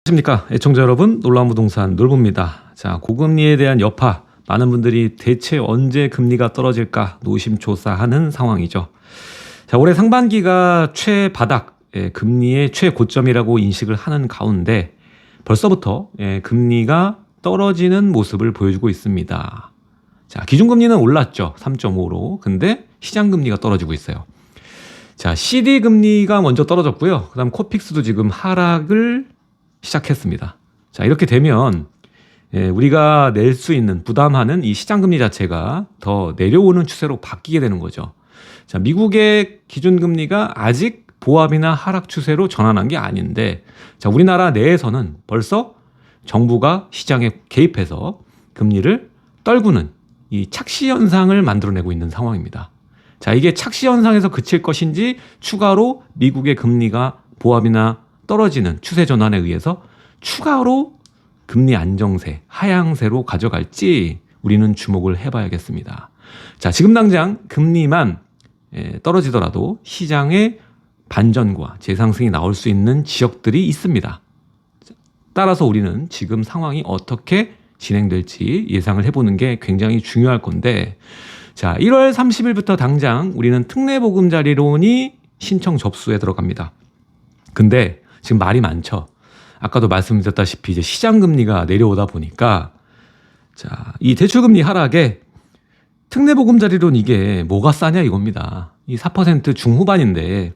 안녕하십니까 애청자 여러분, 놀라운 부동산 놀부입니다. 자, 고금리에 대한 여파, 많은 분들이 대체 언제 금리가 떨어질까 노심초사하는 상황이죠. 자, 올해 상반기가 최바닥, 금리의 최고점이라고 인식을 하는 가운데 벌써부터 금리가 떨어지는 모습을 보여주고 있습니다. 자, 기준금리는 올랐죠. 3.5로. 근데 시장금리가 떨어지고 있어요. 자, CD금리가 먼저 떨어졌고요. 그 다음 코픽스도 지금 하락을 시작했습니다. 자, 이렇게 되면 우리가 낼 수 있는, 부담하는 이 시장금리 자체가 더 내려오는 추세로 바뀌게 되는 거죠. 자, 미국의 기준금리가 아직 보합이나 하락 추세로 전환한 게 아닌데, 자, 우리나라 내에서는 벌써 정부가 시장에 개입해서 금리를 떨구는 이 착시 현상을 만들어내고 있는 상황입니다. 자, 이게 착시 현상에서 그칠 것인지 추가로 미국의 금리가 보합이나 떨어지는 추세 전환에 의해서 추가로 금리 안정세, 하향세로 가져갈지 우리는 주목을 해봐야겠습니다. 자, 지금 당장 금리만 떨어지더라도 시장의 반전과 재상승이 나올 수 있는 지역들이 있습니다. 따라서 우리는 지금 상황이 어떻게 진행될지 예상을 해보는 게 굉장히 중요할 건데, 자, 1월 30일부터 당장 우리는 특례보금자리론이 신청 접수에 들어갑니다. 근데 지금 말이 많죠. 아까도 말씀드렸다시피 이제 시장금리가 내려오다 보니까, 자, 이 대출금리 하락에 특례보금자리론 이게 뭐가 싸냐 이겁니다. 이 4% 중후반인데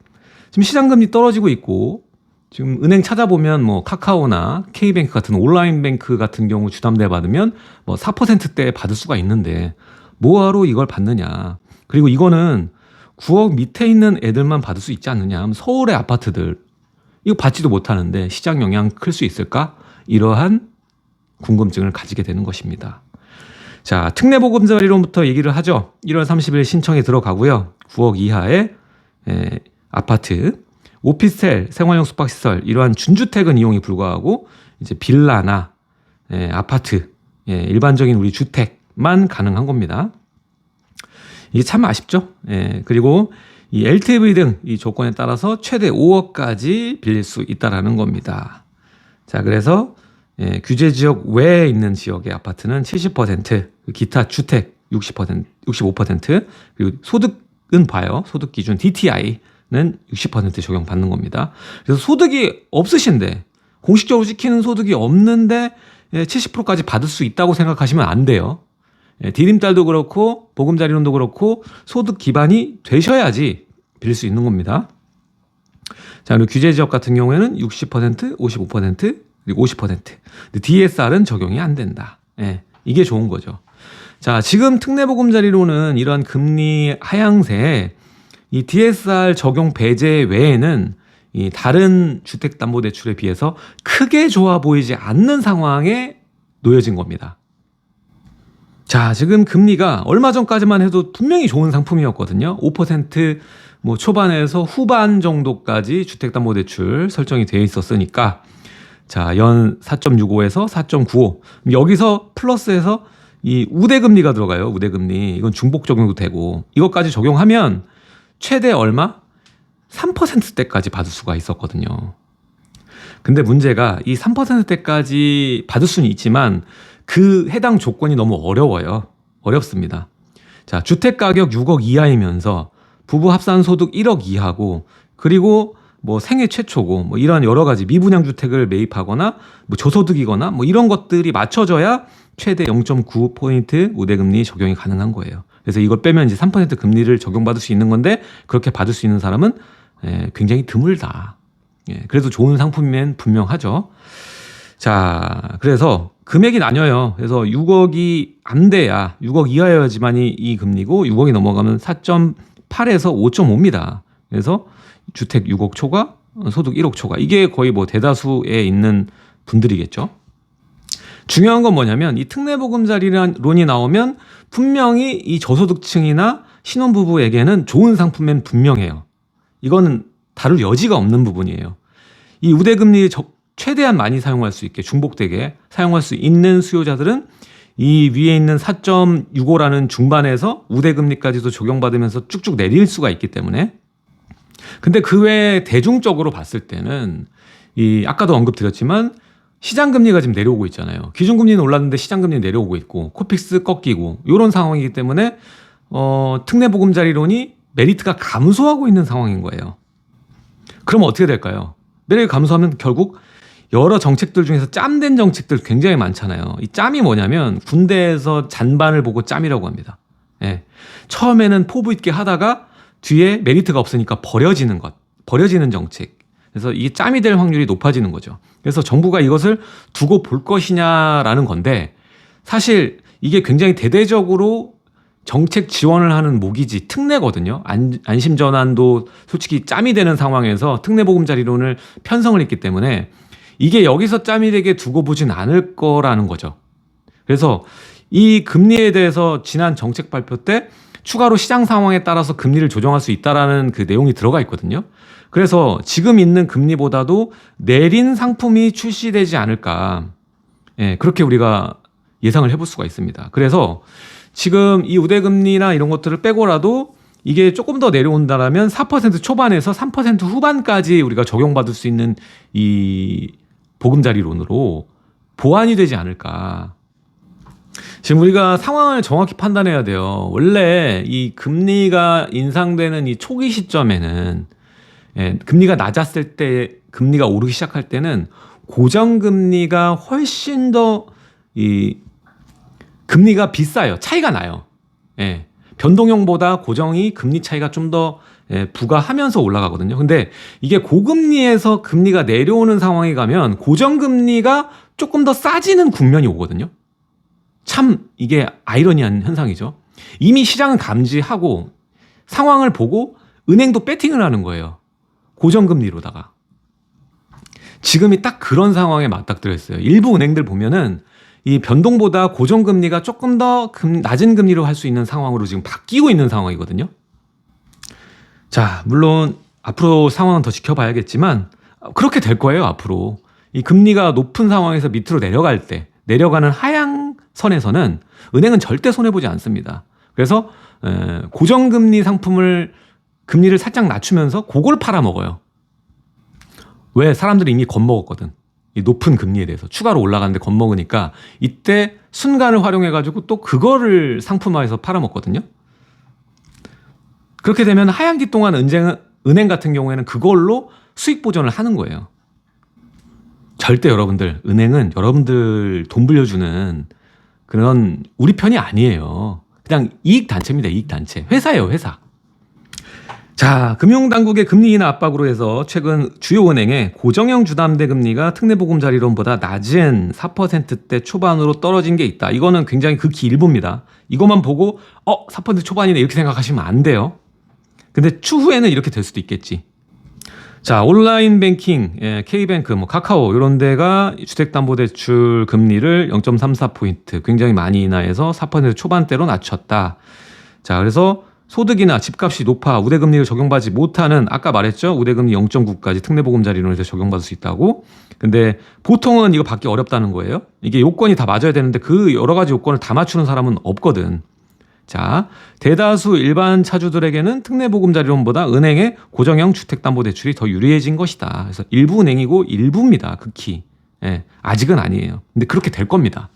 지금 시장금리 떨어지고 있고, 지금 은행 찾아보면 뭐 카카오나 K뱅크 같은 온라인 뱅크 같은 경우 주담대 받으면 뭐 4%대 받을 수가 있는데 뭐하러 이걸 받느냐. 그리고 이거는 9억 밑에 있는 애들만 받을 수 있지 않느냐. 서울의 아파트들 이거 받지도 못하는데 시장 영향 클 수 있을까? 이러한 궁금증을 가지게 되는 것입니다. 자, 특례보금자리론부터 얘기를 하죠. 1월 30일 신청에 들어가고요. 9억 이하의 아파트, 오피스텔, 생활용 숙박시설 이러한 준주택은 이용이 불가하고 이제 빌라나 아파트, 일반적인 우리 주택만 가능한 겁니다. 이게 참 아쉽죠. 그리고 이 LTV 등 이 조건에 따라서 최대 5억까지 빌릴 수 있다라는 겁니다. 자, 그래서 규제 지역 외에 있는 지역의 아파트는 70%, 기타 주택 60%, 65%, 그리고 소득은 봐요. 소득 기준 DTI는 60% 적용받는 겁니다. 그래서 소득이 없으신데, 공식적으로 찍히는 소득이 없는데 70%까지 받을 수 있다고 생각하시면 안 돼요. 디딤달도 그렇고 보금자리론도 그렇고 소득 기반이 되셔야지 빌릴 수 있는 겁니다. 자, 그리고 규제 지역 같은 경우에는 60%, 55%, 그리고 50%. 근데 DSR은 적용이 안 된다. 이게 좋은 거죠. 자, 지금 특례보금자리론은 이런 금리 하향세에 이 DSR 적용 배제 외에는 이 다른 주택담보대출에 비해서 크게 좋아 보이지 않는 상황에 놓여진 겁니다. 자, 지금 금리가 얼마 전까지만 해도 분명히 좋은 상품이었거든요. 5% 뭐 초반에서 후반 정도까지 주택담보대출 설정이 되어 있었으니까, 자, 연 4.65에서 4.95. 여기서 플러스해서 이 우대금리가 들어가요. 우대금리. 이건 중복 적용도 되고, 이것까지 적용하면 최대 얼마? 3%대까지 받을 수가 있었거든요. 근데 문제가 이 3%대까지 받을 수는 있지만 그 해당 조건이 너무 어려워요. 어렵습니다. 자, 주택가격 6억 이하이면서 부부 합산 소득 1억 이하고, 그리고 뭐 생애 최초고, 뭐 이러한 여러 가지 미분양 주택을 매입하거나 뭐 저소득이거나 뭐 이런 것들이 맞춰져야 최대 0.95포인트 우대금리 적용이 가능한 거예요. 그래서 이걸 빼면 이제 3% 금리를 적용받을 수 있는 건데, 그렇게 받을 수 있는 사람은 굉장히 드물다. 그래도 좋은 상품이면 분명하죠. 자, 그래서 금액이 나뉘어요. 그래서 6억이 안 돼야, 6억 이하여야지만이 이 금리고, 6억이 넘어가면 4.8에서 5.5입니다. 그래서 주택 6억 초과, 소득 1억 초과. 이게 거의 뭐 대다수에 있는 분들이겠죠. 중요한 건 뭐냐면, 이 특례보금자리론이 나오면 분명히 이 저소득층이나 신혼부부에게는 좋은 상품은 분명해요. 이거는 다룰 여지가 없는 부분이에요. 이 우대금리 최대한 많이 사용할 수 있게, 중복되게 사용할 수 있는 수요자들은 이 위에 있는 4.65라는 중반에서 우대금리까지도 적용받으면서 쭉쭉 내릴 수가 있기 때문에. 근데 그 외에 대중적으로 봤을 때는 이 아까도 언급드렸지만 시장금리가 지금 내려오고 있잖아요. 기준금리는 올랐는데 시장금리는 내려오고 있고 코픽스 꺾이고 이런 상황이기 때문에 특례보금자리론이 메리트가 감소하고 있는 상황인 거예요. 그러면 어떻게 될까요? 메리트가 감소하면 결국 여러 정책들 중에서 짬된 정책들 굉장히 많잖아요. 이 짬이 뭐냐면 군대에서 잔반을 보고 짬이라고 합니다. 예. 처음에는 포부 있게 하다가 뒤에 메리트가 없으니까 버려지는 정책. 그래서 이게 짬이 될 확률이 높아지는 거죠. 그래서 정부가 이것을 두고 볼 것이냐라는 건데 사실 이게 굉장히 대대적으로 정책 지원을 하는 모기지 특례거든요. 안심전환도 솔직히 짬이 되는 상황에서 특례보금자리론을 편성을 했기 때문에 이게 여기서 짬이 되게 두고 보진 않을 거라는 거죠. 그래서 이 금리에 대해서 지난 정책 발표 때 추가로 시장 상황에 따라서 금리를 조정할 수 있다라는 그 내용이 들어가 있거든요. 그래서 지금 있는 금리보다도 내린 상품이 출시되지 않을까. 예, 그렇게 우리가 예상을 해볼 수가 있습니다. 그래서 지금 이 우대금리나 이런 것들을 빼고라도 이게 조금 더 내려온다라면 4% 초반에서 3% 후반까지 우리가 적용받을 수 있는 이 보금자리론으로 보완이 되지 않을까. 지금 우리가 상황을 정확히 판단해야 돼요. 원래 이 금리가 인상되는 이 초기 시점에는 금리가 낮았을 때 금리가 오르기 시작할 때는 고정금리가 훨씬 더 이 금리가 비싸요. 차이가 나요. 예. 변동형보다 고정이 금리 차이가 좀 더 부과하면서 올라가거든요. 근데 이게 고금리에서 금리가 내려오는 상황에 가면 고정금리가 조금 더 싸지는 국면이 오거든요. 참 이게 아이러니한 현상이죠. 이미 시장은 감지하고 상황을 보고 은행도 배팅을 하는 거예요. 고정금리로다가. 지금이 딱 그런 상황에 맞닥뜨려 있어요. 일부 은행들 보면은 이 변동보다 고정금리가 조금 더 낮은 금리로 할 수 있는 상황으로 지금 바뀌고 있는 상황이거든요. 자, 물론 앞으로 상황은 더 지켜봐야겠지만 그렇게 될 거예요. 앞으로 이 금리가 높은 상황에서 밑으로 내려갈 때 내려가는 하향선에서는 은행은 절대 손해보지 않습니다. 그래서 고정금리 상품을 금리를 살짝 낮추면서 그걸 팔아먹어요. 왜? 사람들이 이미 겁먹었거든. 이 높은 금리에 대해서 추가로 올라가는데 겁먹으니까 이때 순간을 활용해가지고 또 그거를 상품화해서 팔아먹거든요. 그렇게 되면 하반기 동안 은행 같은 경우에는 그걸로 수익 보전을 하는 거예요. 절대 여러분들, 은행은 여러분들 돈 빌려주는 그런 우리 편이 아니에요. 그냥 이익단체입니다. 이익단체. 회사예요, 회사. 자, 금융당국의 금리 인하 압박으로 해서 최근 주요 은행의 고정형 주담대 금리가 특례보금자리론보다 낮은 4%대 초반으로 떨어진 게 있다. 이거는 굉장히 극히 일부입니다. 이것만 보고 4% 초반이네 이렇게 생각하시면 안 돼요. 근데 추후에는 이렇게 될 수도 있겠지. 자, 온라인 뱅킹, K뱅크, 카카오 이런 데가 주택담보대출 금리를 0.34포인트 굉장히 많이 인하해서 4% 초반대로 낮췄다. 자, 그래서 소득이나 집값이 높아 우대금리를 적용받지 못하는 아까 말했죠. 우대금리 0.9까지 특례보금자리론에서 적용받을 수 있다고. 근데 보통은 이거 받기 어렵다는 거예요. 이게 요건이 다 맞아야 되는데 그 여러 가지 요건을 다 맞추는 사람은 없거든. 자, 대다수 일반 차주들에게는 특례보금자리론보다 은행의 고정형 주택담보대출이 더 유리해진 것이다. 그래서 일부 은행이고 일부입니다. 극히. 아직은 아니에요. 근데 그렇게 될 겁니다.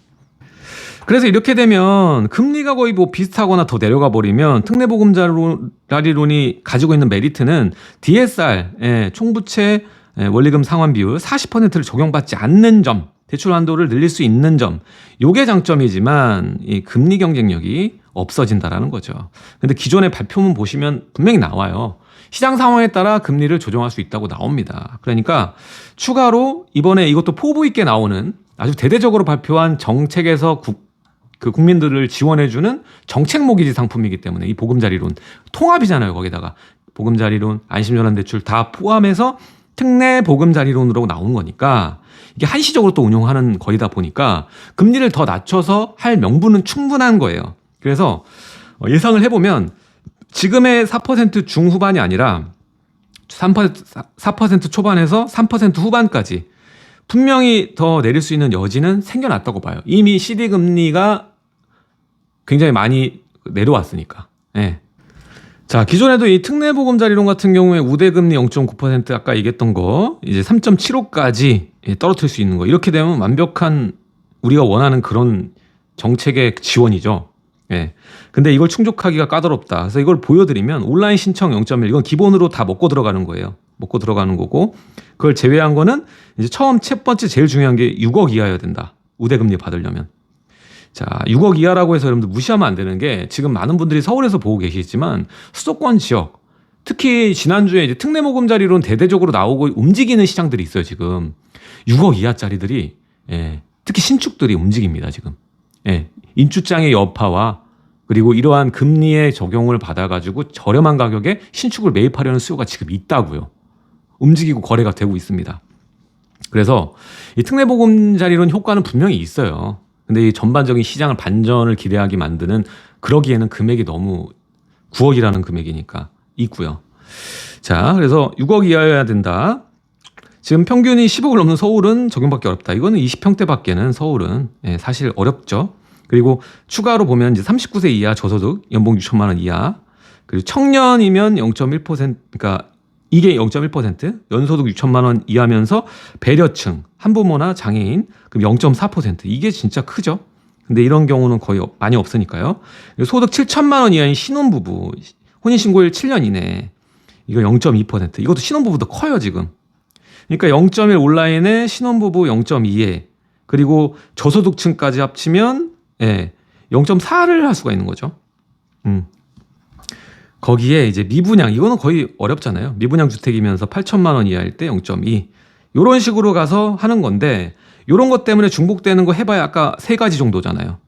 그래서 이렇게 되면 금리가 거의 비슷하거나 더 내려가 버리면 특례보금자리론이 가지고 있는 메리트는 DSR, 총부채 원리금 상환 비율 40%를 적용받지 않는 점, 대출 한도를 늘릴 수 있는 점, 요게 장점이지만 이 금리 경쟁력이 없어진다라는 거죠. 근데 기존의 발표문 보시면 분명히 나와요. 시장 상황에 따라 금리를 조정할 수 있다고 나옵니다. 그러니까 추가로 이번에 이것도 포부 있게 나오는 아주 대대적으로 발표한 정책에서 국민들을 지원해주는 정책 모기지 상품이기 때문에 이 보금자리론 통합이잖아요. 거기다가 보금자리론, 안심전환대출 다 포함해서 특례 보금자리론으로 나온 거니까 이게 한시적으로 또 운용하는 거이다 보니까 금리를 더 낮춰서 할 명분은 충분한 거예요. 그래서 예상을 해보면 지금의 4% 중후반이 아니라 4% 초반에서 3% 후반까지 분명히 더 내릴 수 있는 여지는 생겨났다고 봐요. 이미 CD금리가 굉장히 많이 내려왔으니까. 자, 기존에도 이 특례보금자리론 같은 경우에 우대금리 0.9% 아까 얘기했던 거 이제 3.75까지 떨어뜨릴 수 있는 거. 이렇게 되면 완벽한 우리가 원하는 그런 정책의 지원이죠. 예. 근데 이걸 충족하기가 까다롭다. 그래서 이걸 보여드리면 온라인 신청 0.1 이건 기본으로 다 먹고 들어가는 거예요. 먹고 들어가는 거고 그걸 제외한 거는 이제 처음 첫 번째 제일 중요한 게 6억 이하여야 된다. 우대금리 받으려면. 자, 6억 이하라고 해서 여러분들 무시하면 안 되는 게 지금 많은 분들이 서울에서 보고 계시지만 수도권 지역 특히 지난주에 이제 특례보금자리론 대대적으로 나오고 움직이는 시장들이 있어요. 지금 6억 이하짜리들이 특히 신축들이 움직입니다. 지금 인출장의 여파와 그리고 이러한 금리의 적용을 받아가지고 저렴한 가격에 신축을 매입하려는 수요가 지금 있다고요. 움직이고 거래가 되고 있습니다. 그래서 이 특례보금자리론 효과는 분명히 있어요. 근데 이 전반적인 시장을 반전을 기대하게 만드는 그러기에는 금액이 너무 9억이라는 금액이니까 있고요. 자, 그래서 6억 이하여야 된다. 지금 평균이 10억을 넘는 서울은 적용받기 어렵다. 이거는 20평대밖에는 서울은 사실 어렵죠. 그리고 추가로 보면 이제 39세 이하 저소득 연봉 6천만 원 이하 그리고 청년이면 0.1% 그러니까 이게 0.1% 연소득 6천만 원 이하면서 배려층 한부모나 장애인 그럼 0.4% 이게 진짜 크죠. 근데 이런 경우는 거의 많이 없으니까요. 소득 7천만 원 이하인 신혼부부 혼인신고일 7년 이내 이거 0.2% 이것도 신혼부부도 커요 지금. 그러니까 0.1 온라인에 신혼부부 0.2에 그리고 저소득층까지 합치면 0.4를 할 수가 있는 거죠. 거기에 이제 미분양 이거는 거의 어렵잖아요. 미분양 주택이면서 8천만 원 이하일 때 0.2 이런 식으로 가서 하는 건데 이런 것 때문에 중복되는 거 해봐야 아까 세 가지 정도잖아요.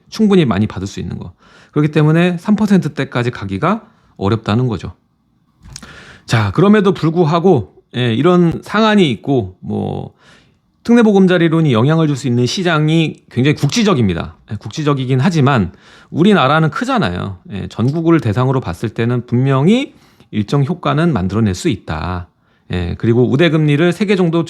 충분히 많이 받을 수 있는 거. 그렇기 때문에 3%대까지 가기가 어렵다는 거죠. 자, 그럼에도 불구하고 이런 상한이 있고 뭐 특례보금자리론이 영향을 줄 수 있는 시장이 굉장히 국지적입니다. 국지적이긴 하지만 우리나라는 크잖아요. 전국을 대상으로 봤을 때는 분명히 일정 효과는 만들어낼 수 있다. 그리고 우대금리를 3개 정도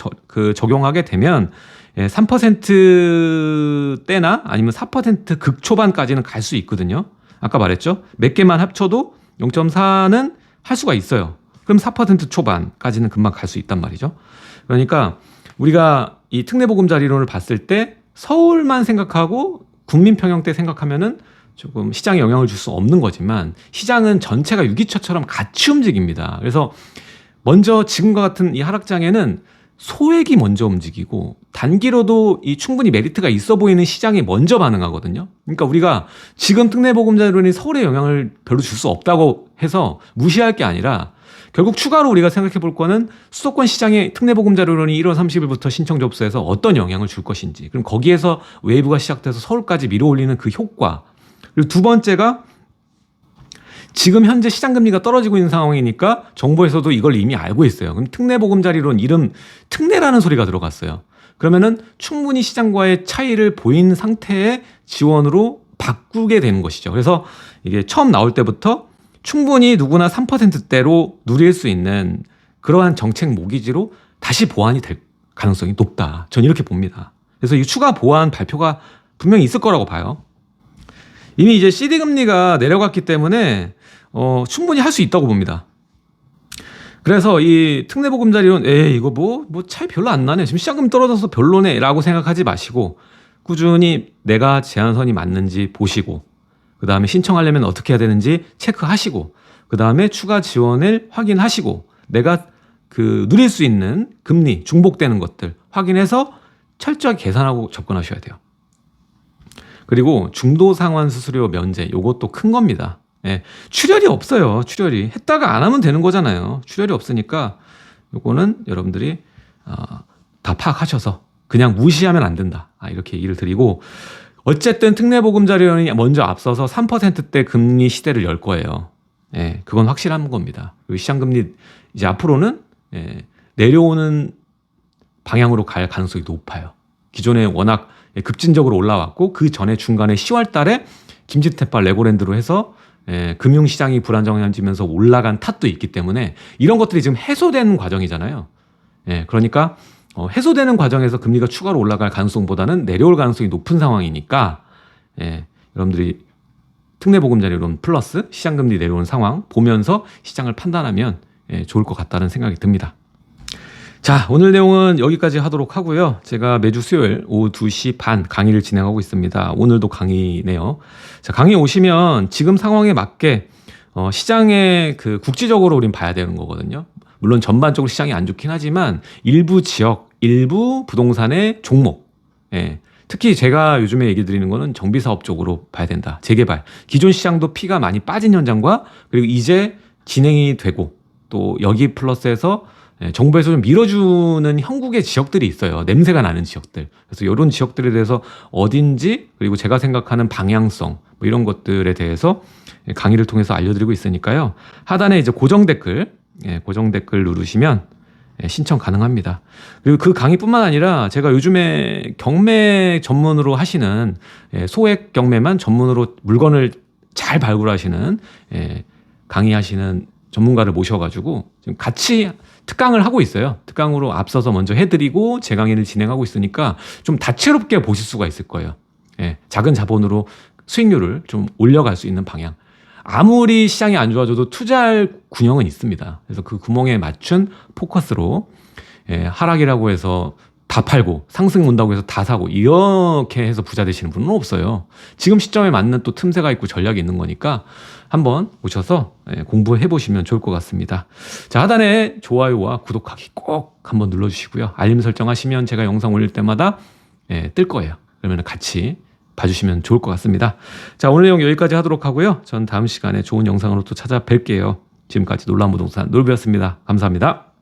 적용하게 되면 3%대나 아니면 4% 극초반까지는 갈 수 있거든요. 아까 말했죠. 몇 개만 합쳐도 0.4는 할 수가 있어요. 그럼 4% 초반까지는 금방 갈 수 있단 말이죠. 그러니까 우리가 이 특례보금자리론을 봤을 때 서울만 생각하고 국민평형 때 생각하면은 조금 시장에 영향을 줄 수 없는 거지만 시장은 전체가 유기처처럼 같이 움직입니다. 그래서 먼저 지금과 같은 이 하락장에는 소액이 먼저 움직이고 단기로도 이 충분히 메리트가 있어 보이는 시장이 먼저 반응하거든요. 그러니까 우리가 지금 특례보금자리론이 서울에 영향을 별로 줄 수 없다고 해서 무시할 게 아니라 결국 추가로 우리가 생각해 볼 거는 수도권 시장에 특례보금자리론이 1월 30일부터 신청 접수해서 어떤 영향을 줄 것인지 그럼 거기에서 웨이브가 시작돼서 서울까지 밀어올리는 그 효과 그리고 두 번째가 지금 현재 시장금리가 떨어지고 있는 상황이니까 정부에서도 이걸 이미 알고 있어요. 그럼 특례보금자리론 이름 특례라는 소리가 들어갔어요. 그러면은 충분히 시장과의 차이를 보인 상태의 지원으로 바꾸게 되는 것이죠. 그래서 이게 처음 나올 때부터 충분히 누구나 3%대로 누릴 수 있는 그러한 정책 모기지로 다시 보완이 될 가능성이 높다. 전 이렇게 봅니다. 그래서 이 추가 보완 발표가 분명히 있을 거라고 봐요. 이미 이제 CD금리가 내려갔기 때문에 충분히 할 수 있다고 봅니다. 그래서 이 특례보금자리론 이거 뭐 차이 별로 안 나네. 지금 시장금 떨어져서 별로네 라고 생각하지 마시고 꾸준히 내가 제한선이 맞는지 보시고 그 다음에 신청하려면 어떻게 해야 되는지 체크하시고 그 다음에 추가 지원을 확인하시고 내가 누릴 수 있는 금리 중복되는 것들 확인해서 철저하게 계산하고 접근하셔야 돼요. 그리고 중도상환 수수료 면제 요것도 큰 겁니다. 출혈이 없어요. 출혈이 했다가 안 하면 되는 거잖아요. 출혈이 없으니까 요거는 여러분들이 다 파악하셔서 그냥 무시하면 안 된다. 이렇게 얘기를 드리고 어쨌든 특례보금자리론이 먼저 앞서서 3%대 금리 시대를 열 거예요. 그건 확실한 겁니다. 그리고 시장금리 이제 앞으로는 내려오는 방향으로 갈 가능성이 높아요. 기존에 워낙 급진적으로 올라왔고 그 전에 중간에 10월 달에 김지태발 레고랜드로 해서 금융시장이 불안정해지면서 올라간 탓도 있기 때문에 이런 것들이 지금 해소되는 과정이잖아요. 그러니까 해소되는 과정에서 금리가 추가로 올라갈 가능성보다는 내려올 가능성이 높은 상황이니까 여러분들이 특례보금자리론 플러스 시장금리 내려오는 상황 보면서 시장을 판단하면 좋을 것 같다는 생각이 듭니다. 자, 오늘 내용은 여기까지 하도록 하고요. 제가 매주 수요일 오후 2시 반 강의를 진행하고 있습니다. 오늘도 강의네요. 자, 강의 오시면 지금 상황에 맞게 시장의 그 국지적으로 우린 봐야 되는 거거든요. 물론 전반적으로 시장이 안 좋긴 하지만 일부 지역, 일부 부동산의 종목, 예. 특히 제가 요즘에 얘기 드리는 거는 정비사업 쪽으로 봐야 된다. 재개발. 기존 시장도 피가 많이 빠진 현장과 그리고 이제 진행이 되고 또 여기 플러스해서 정부에서 좀 밀어주는 형국의 지역들이 있어요. 냄새가 나는 지역들. 그래서 이런 지역들에 대해서 어딘지 그리고 제가 생각하는 방향성 뭐 이런 것들에 대해서 강의를 통해서 알려드리고 있으니까요. 하단에 이제 고정 댓글 누르시면 신청 가능합니다. 그리고 그 강의뿐만 아니라 제가 요즘에 경매 전문으로 하시는 소액 경매만 전문으로 물건을 잘 발굴하시는 강의하시는 전문가를 모셔가지고 지금 같이 특강을 하고 있어요. 특강으로 앞서서 먼저 해드리고 제 강의를 진행하고 있으니까 좀 다채롭게 보실 수가 있을 거예요. 작은 자본으로 수익률을 좀 올려갈 수 있는 방향. 아무리 시장이 안 좋아져도 투자할 군형은 있습니다. 그래서 그 구멍에 맞춘 포커스로 하락이라고 해서 다 팔고 상승 온다고 해서 다 사고 이렇게 해서 부자 되시는 분은 없어요. 지금 시점에 맞는 또 틈새가 있고 전략이 있는 거니까 한번 오셔서 공부해 보시면 좋을 것 같습니다. 자, 하단에 좋아요와 구독하기 꼭 한번 눌러주시고요. 알림 설정하시면 제가 영상 올릴 때마다 뜰 거예요. 그러면 같이 봐주시면 좋을 것 같습니다. 자, 오늘 내용 여기까지 하도록 하고요. 전 다음 시간에 좋은 영상으로 또 찾아뵐게요. 지금까지 놀라운 부동산 놀부였습니다. 감사합니다.